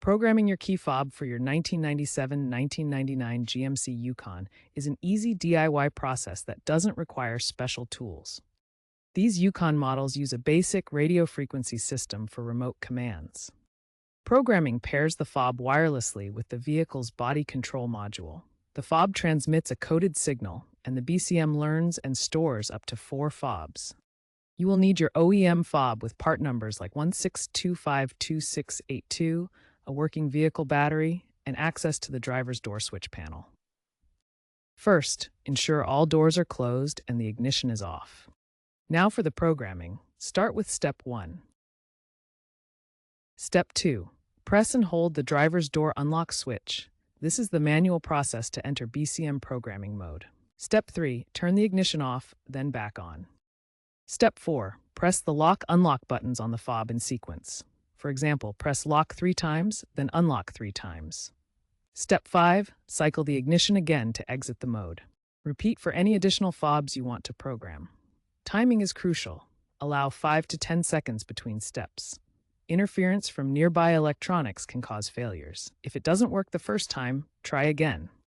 Programming your key fob for your 1997-1999 GMC Yukon is an easy DIY process that doesn't require special tools. These Yukon models use a basic radio frequency system for remote commands. Programming pairs the fob wirelessly with the vehicle's body control module. The fob transmits a coded signal, and the BCM learns and stores up to 4 fobs. You will need your OEM fob with part numbers like 16252682, a working vehicle battery, and access to the driver's door switch panel. First, ensure all doors are closed and the ignition is off. Now for the programming. Start with Step 1. Step 2. Press and hold the driver's door unlock switch. This is the manual process to enter BCM programming mode. Step 3. Turn the ignition off, then back on. Step 4. Press the lock-unlock buttons on the fob in sequence. For example, press lock 3 times, then unlock 3 times. Step 5. Cycle the ignition again to exit the mode. Repeat for any additional fobs you want to program. Timing is crucial. Allow 5 to 10 seconds between steps. Interference from nearby electronics can cause failures. If it doesn't work the first time, try again.